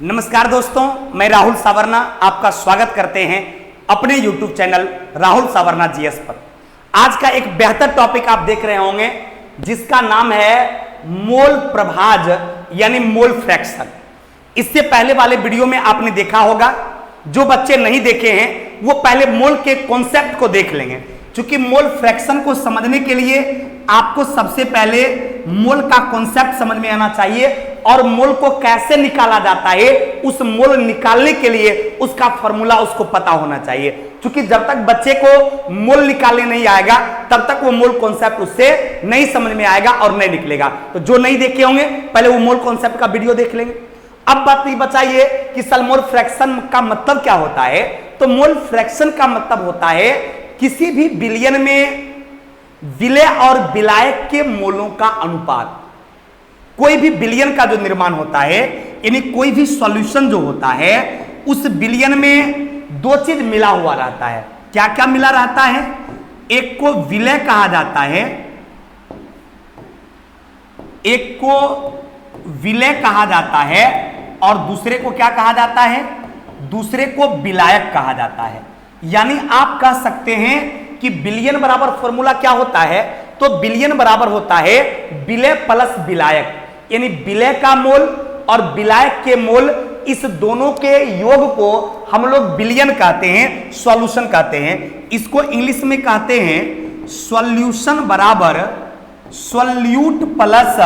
नमस्कार दोस्तों, मैं राहुल सावरना आपका स्वागत करते हैं अपने YouTube चैनल राहुल सावरना जीएस पर। आज का एक बेहतर टॉपिक आप देख रहे होंगे जिसका नाम है मोल प्रभाज यानी मोल फ्रैक्शन। इससे पहले वाले वीडियो में आपने देखा होगा, जो बच्चे नहीं देखे हैं वो पहले मोल के कॉन्सेप्ट को देख लेंगे, क्योंकि मोल फ्रैक्शन को समझने के लिए आपको सबसे पहले मोल का कॉन्सेप्ट समझ में आना चाहिए और मोल को कैसे निकाला जाता है उस मोल निकालने के लिए उसका फॉर्मूला उसको पता होना चाहिए। क्योंकि जब तक बच्चे को मोल निकालने नहीं आएगा तब तक वो मोल कॉन्सेप्ट उससे नहीं समझ में आएगा और नहीं निकलेगा। तो जो नहीं देखे होंगे पहले वो मोल कॉन्सेप्ट का वीडियो देख लेंगे। अब बात ये बताइए कि सर मोल फ्रैक्शन का मतलब क्या होता है। तो मोल फ्रैक्शन का मतलब होता है किसी भी विलयन में विलय और विलायक के मोलों का अनुपात। कोई भी विलयन का जो निर्माण होता है यानी कोई भी सॉल्यूशन जो होता है उस विलयन में दो चीज मिला हुआ रहता है। क्या क्या मिला रहता है? एक को विलय कहा जाता है, एक को विलय कहा जाता है और दूसरे को क्या कहा जाता है? दूसरे को विलायक कहा जाता है। यानी आप कह सकते हैं कि विलयन बराबर फॉर्मूला क्या होता है? तो विलयन बराबर होता है विलय प्लस विलायक, यानी विलय का मोल और विलायक के मोल, इस दोनों के योग को हम लोग विलयन कहते हैं, सॉल्यूशन कहते हैं। इसको इंग्लिश में कहते हैं सॉल्यूशन बराबर solute plus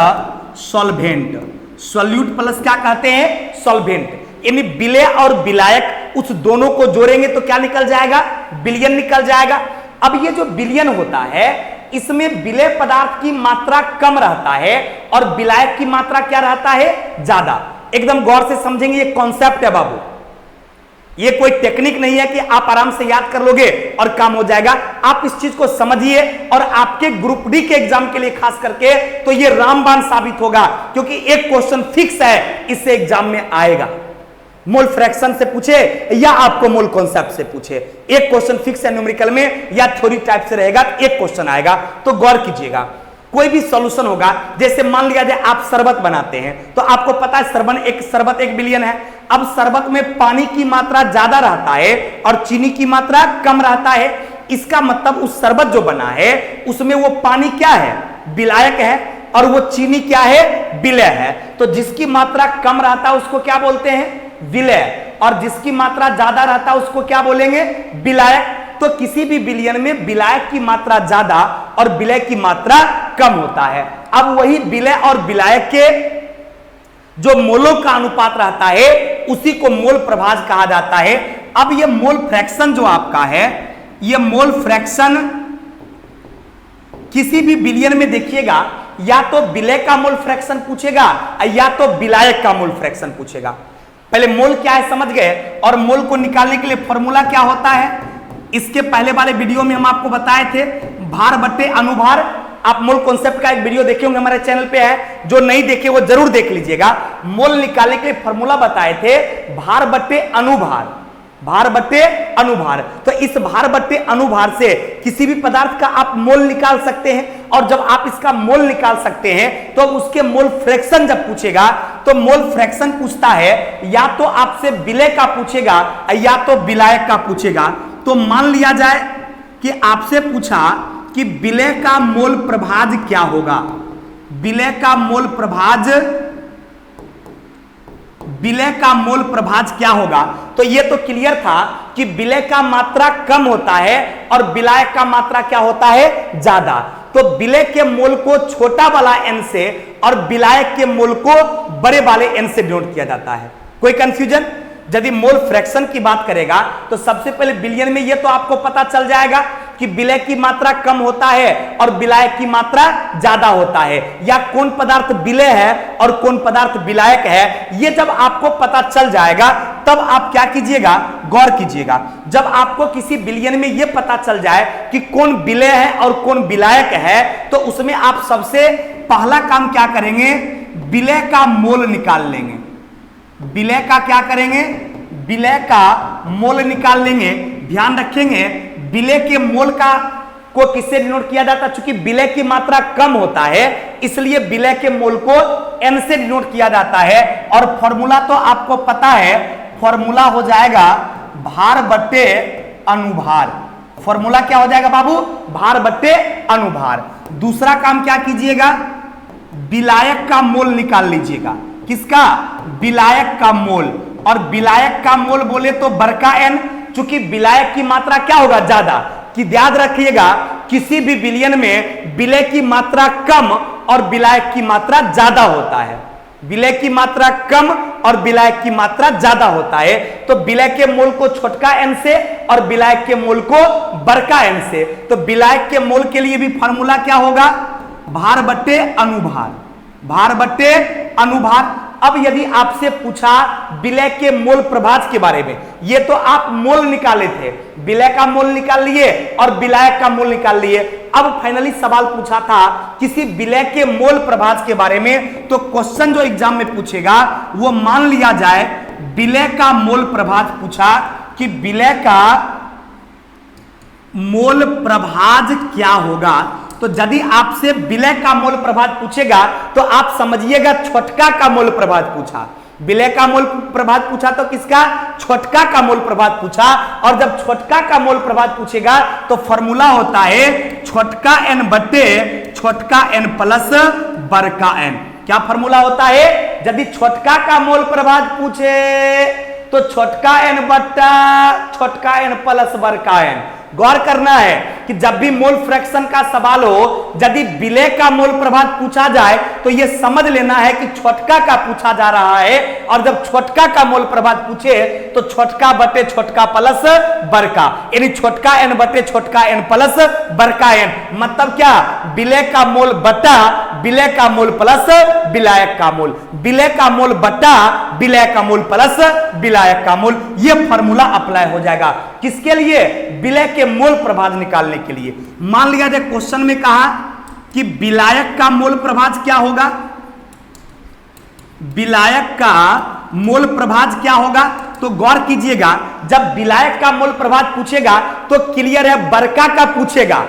solvent. Solute plus क्या कहते हैं? सॉल्वेंट। यानी विलय और विलायक उस दोनों को जोड़ेंगे तो क्या निकल जाएगा? विलयन निकल जाएगा। अब ये जो विलयन होता है इसमें विलय पदार्थ की मात्रा कम रहता है और विलायक की मात्रा क्या रहता है? ज्यादा। एकदम गौर से समझेंगे, ये कॉन्सेप्ट है बाबू, ये कोई टेक्निक नहीं है कि आप आराम से याद कर लोगे और काम हो जाएगा। आप इस चीज को समझिए और आपके ग्रुप डी के एग्जाम के लिए खास करके तो ये रामबाण साबित होगा, क्योंकि एक क्वेश्चन फिक्स है इससे एग्जाम में आएगा। मोल फ्रैक्शन से पूछे या आपको मोल कॉन्सेप्ट से पूछे, एक क्वेश्चन फिक्स है न्यूमेरिकल में या थ्योरी टाइप से रहेगा, एक क्वेश्चन आएगा। तो गौर कीजिएगा, कोई भी सॉल्यूशन होगा, जैसे मान लिया जाए आप शरबत बनाते हैं तो आपको पता है शरबत एक विलयन है। अब शरबत में पानी की मात्रा ज्यादा रहता है और चीनी की मात्रा कम रहता है। इसका मतलब उस शरबत जो बना है उसमें वो पानी क्या है? विलायक है और वो चीनी क्या है? विलय है। तो जिसकी मात्रा कम रहता है उसको क्या बोलते हैं? विलय। और जिसकी मात्रा ज्यादा रहता है उसको क्या बोलेंगे? विलायक। तो किसी भी विलयन में विलायक की मात्रा ज्यादा और विलय की मात्रा कम होता है। अब वही विलय और विलायक के जो मोलों का अनुपात रहता है उसी को मोल प्रभाज कहा जाता है। अब ये मोल फ्रैक्शन जो आपका है, ये मोल फ्रैक्शन किसी भी विलयन में देखिएगा या तो विलय का मोल फ्रैक्शन पूछेगा या तो विलायक का मोल फ्रैक्शन पूछेगा। पहले मोल क्या है समझ गए, और मोल को निकालने के लिए फॉर्मूला क्या होता है इसके पहले वाले वीडियो में हम आपको बताए थे, भार बट्टे अनुभार। आप मोल कॉन्सेप्ट का एक वीडियो देखे होंगे, हमारे चैनल पे है, जो नहीं देखे वो जरूर देख लीजिएगा। मोल निकालने के लिए फॉर्मूला बताए थे भार बट्टे अनुभार, भार बट्टे अनुभार। तो इस भार बट्टे अनुभार से किसी भी पदार्थ का आप मोल निकाल सकते हैं, और जब आप इसका मोल निकाल सकते हैं तो उसके मोल फ्रैक्शन जब पूछेगा तो मोल फ्रैक्शन पूछता है या तो आपसे विलय का पूछेगा या तो विलायक का पूछेगा। तो मान लिया जाए कि आपसे पूछा कि विलय का मोल प्रभाज क्या होगा, विलय का मोल प्रभाज, विलय का मोल प्रभाज क्या होगा। तो यह तो क्लियर था कि विलय का मात्रा कम होता है और विलायक का मात्रा क्या होता है? ज्यादा। तो विलय के मोल को छोटा वाला n से और विलायक के मोल को बड़े वाले n से डिनोट किया जाता है। कोई कंफ्यूजन? यदि मोल फ्रैक्शन की बात करेगा तो सबसे पहले विलयन में यह तो आपको पता चल जाएगा कि विलय की मात्रा कम होता है और विलायक की मात्रा ज्यादा होता है, या कौन पदार्थ विलय है और कौन पदार्थ विलायक है। ये जब आपको पता चल जाएगा तब आप क्या कीजिएगा? गौर कीजिएगा। जब आपको किसी विलयन में यह पता चल जाए कि कौन विलय है और कौन विलायक है तो उसमें आप सबसे पहला काम क्या करेंगे? विलय का मोल निकाल लेंगे। विलय का क्या करेंगे? विलय का मोल निकाल लेंगे। ध्यान रखेंगे विलय के मोल का को किससे डिनोट किया जाता है? चूंकि विलय की मात्रा कम होता है इसलिए विलय के मोल को n से डिनोट किया जाता है। और फॉर्मूला तो आपको पता है, फॉर्मूला हो जाएगा भार बट्टे अनुभार। फॉर्मूला क्या हो जाएगा बाबू? भार बट्टे अनुभार। दूसरा काम क्या कीजिएगा? विलायक का मोल निकाल लीजिएगा। किसका? विलायक का मोल। और विलायक का मोल बोले तो बड़का एन, चूंकि विलायक की मात्रा क्या होगा? ज्यादा। कि याद रखिएगा किसी भी विलयन में विलय की मात्रा कम और विलायक की मात्रा ज्यादा होता है। विलय की मात्रा कम और विलायक की मात्रा ज्यादा होता है। तो विलय के मोल को छोटका एन से और विलायक के मोल को बड़का एन से। तो विलायक के मोल के लिए भी फॉर्मूला क्या होगा? भार बट्टे अनुभार। भार बट्टे अनुभार। अब यदि आपसे पूछा विलय के मोल प्रभाज के बारे में, ये तो आप मोल निकाले थे, विलय का मोल निकाल लिए और विलायक का मोल निकाल लिए। अब फाइनली सवाल पूछा था किसी विलय के मोल प्रभाज के बारे में, तो क्वेश्चन जो एग्जाम में पूछेगा वो मान लिया जाए विलय का मोल प्रभाज पूछा कि विलय का मोल प्रभाज क्या होगा। तो यदि आपसे विलय का मोल प्रभाज पूछेगा तो आप समझिएगा छोटका का मोल प्रभाज पूछा। विलय का मोल प्रभाज पूछा तो किसका? छोटका का मोल प्रभाज पूछा। और जब छोटका का मोल प्रभाज पूछेगा तो फॉर्मूला होता है छोटका एन बट्टे छोटका एन प्लस बड़का एन। क्या फॉर्मूला होता है? यदि छोटका का मोल प्रभाज पूछे तो छोटका एन बट्टा छोटका एन प्लस बड़का एन। गौर करना है कि जब भी मोल फ्रैक्शन का सवाल हो, यदि विलय का मोल प्रभाज पूछा जाए तो यह समझ लेना है कि छोटका का पूछा जा रहा है। और जब छोटका का मोल प्रभाज पूछे तो छोटका बटे छोटका प्लस बड़का, यानी छोटका एन बटे छोटका एन प्लस बड़का एन। मतलब क्या? विलय का मोल बटा विलय का मोल प्लस विलायक का मोल, विलय का मोल बटा विलय का मोल प्लस विलायक का मोल। यह फॉर्मूला अप्लाई हो जाएगा किसके लिए? विलय के मोल प्रभाज निकालने के लिए। मान लिया जाए क्वेश्चन में कहा कि विलायक का मोल प्रभाज क्या होगा? विलायक का मोल प्रभाज क्या होगा? तो गौर कीजिएगा जब विलायक का मोल प्रभाज पूछेगा तो क्लियर है बड़का का पूछेगा।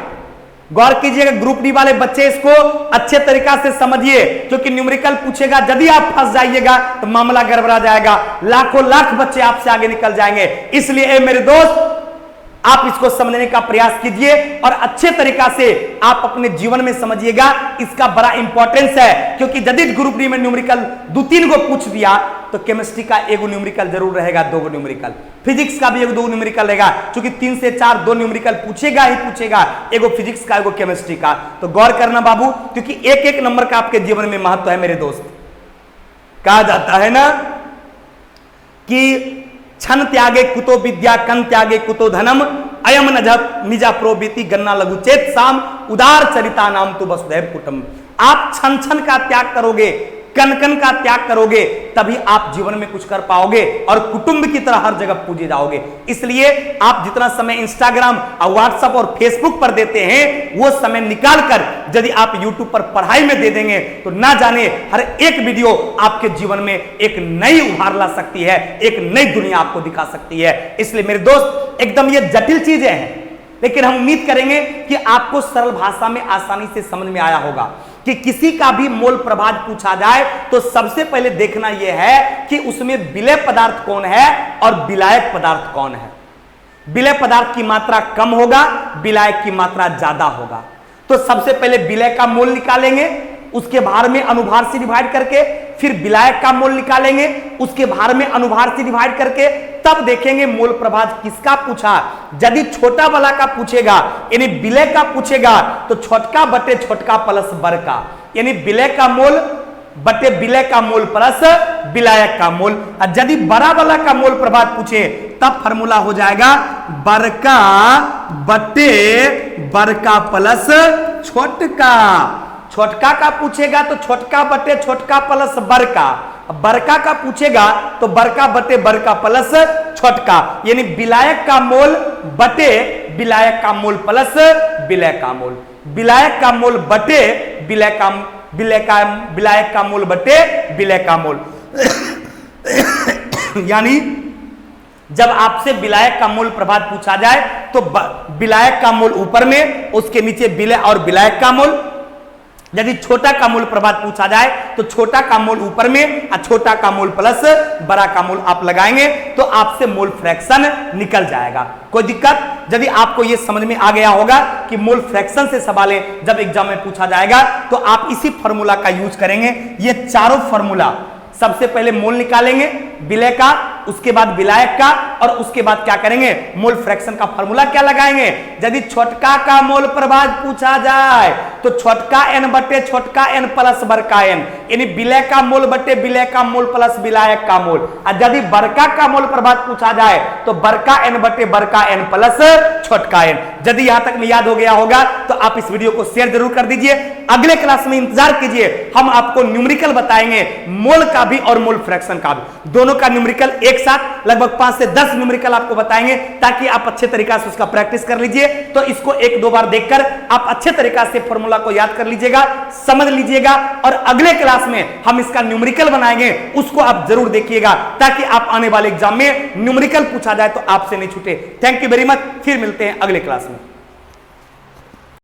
गौर कीजिएगा ग्रुप डी वाले बच्चे इसको अच्छे तरीका से समझिए, क्योंकि न्यूमेरिकल पूछेगा यदि आप फंस जाइएगा तो मामला गड़बड़ा जाएगा, लाखों लाख बच्चे आपसे आगे निकल जाएंगे। इसलिए मेरे दोस्त आप इसको समझने का प्रयास कीजिए और अच्छे तरीका से आप अपने जीवन में समझिएगा। इसका बड़ा इंपॉर्टेंस है, क्योंकि यदि ग्रुप डी में न्यूमेरिकल 2-3 को पूछ दिया तो केमिस्ट्री का 1 न्यूमेरिकल जरूर रहेगा, 2 न्यूमेरिकल, फिजिक्स का भी 1-2 न्यूमेरिकल रहेगा, क्योंकि 3 से 4 2 न्यूमेरिकल पूछेगा ही पूछेगा, 1 फिजिक्स का 1 केमिस्ट्री का। तो गौर करना बाबू, क्योंकि 1-1 नंबर का आपके जीवन में महत्व है मेरे दोस्त। कहा जाता है ना कि छन त्यागे कुतो विद्या कन त्यागे कुतो धनम अयम निजा प्रोबीति गन्ना लघु चेत साम उदार चरिता नाम तो वसुधैव कुटुंब। आप छन छन का त्याग करोगे, कन कन का त्याग करोगे, तभी आप जीवन में कुछ कर पाओगे और कुटुंब की तरह हर जगह पूजे जाओगे। इसलिए आप जितना समय इंस्टाग्राम और व्हाट्सएप और फेसबुक पर देते हैं वो समय निकालकर यदि आप यूट्यूब पर पढ़ाई में दे देंगे तो ना जाने हर एक वीडियो आपके जीवन में एक नई उभार ला सकती है, एक नई दुनिया आपको दिखा सकती है। इसलिए मेरे दोस्त एकदम ये जटिल चीजें हैं, लेकिन हम उम्मीद करेंगे कि आपको सरल भाषा में आसानी से समझ में आया होगा कि किसी का भी मोल प्रभाज पूछा जाए तो सबसे पहले देखना यह है कि उसमें विलय पदार्थ कौन है और विलायक पदार्थ कौन है। विलय पदार्थ की मात्रा कम होगा, विलायक की मात्रा ज्यादा होगा। तो सबसे पहले विलय का मोल निकालेंगे, उसके भार में अनुभार से डिवाइड करके, फिर विलायक का मोल निकालेंगे, उसके भार में अनुभार से डिवाइड करके, तब देखेंगे मोल प्रभाज किसका पूछा। यदि छोटा वाला का पूछेगा यानी विलय का पूछेगा तो छोटका बटे छोटका प्लस बड़का, यानी विलय का मोल बटे विलय का मोल प्लस विलायक का मोल। और यदि बड़ा वाला का मोल प्रभाज पूछे तब फॉर्मूला हो जाएगा बड़का बटे बड़का प्लस छोटका। छोटका का पूछेगा तो छोटका बटे छोटका प्लस बड़का, बड़का का पूछेगा तो बड़का बटे बड़का प्लस छोटका, यानी विलायक का मोल बटे विलायक का मोल प्लस विलय का मोल, विलायक का मोल बटे विलायक का मोल बटे विलय का मोल। यानी जब आपसे विलायक का मूल प्रभात पूछा जाए तो विलायक का मूल ऊपर में, उसके नीचे विलय और विलायक का मूल। यदि छोटा का मूल प्रभात पूछा जाए तो छोटा का मूल ऊपर में और छोटा का मूल प्लस बड़ा का मूल आप लगाएंगे तो आपसे मूल फ्रैक्शन निकल जाएगा। कोई दिक्कत? यदि आपको यह समझ में आ गया होगा कि मूल फ्रैक्शन से सवालें जब एग्जाम में पूछा जाएगा तो आप इसी फॉर्मूला का यूज करेंगे। ये चारों फॉर्मूला, सबसे पहले मूल निकालेंगे विलय का, उसके बाद विलायक का, और उसके बाद क्या करेंगे, मूल फ्रैक्शन का फॉर्मूला क्या लगाएंगे। यदि छोटका का मूल प्रभाज पूछा जाए तो छोटका एन बटे छोटका एन प्लस बड़का एन, यानी विलय का मूल बटे विलय का मूल प्लस विलायक का मूल। और यदि बड़का का मूल प्रभाज पूछा जाए तो बड़का एन बटे बड़का एन प्लस छोटका एन। यदि यहां तक में याद हो गया होगा तो आप इस वीडियो को शेयर जरूर कर दीजिए। अगले क्लास में इंतजार कीजिए, हम आपको न्यूमेरिकल बताएंगे, मोल का भी और मोल फ्रैक्शन का भी, दोनों का न्यूमेरिकल एक साथ लगभग 5 से 10 न्यूमेरिकल आपको बताएंगे ताकि आप अच्छे तरीका से उसका प्रैक्टिस कर लीजिए। तो इसको 1-2 बार देखकर आप अच्छे तरीका से फॉर्मूला को याद कर लीजिएगा, समझ लीजिएगा, और अगले क्लास में हम इसका न्यूमेरिकल बनाएंगे, उसको आप जरूर देखिएगा ताकि आप आने वाले एग्जाम में न्यूमेरिकल पूछा जाए तो आपसे नहीं छूटे। थैंक यू वेरी मच, फिर मिलते हैं अगले क्लास में।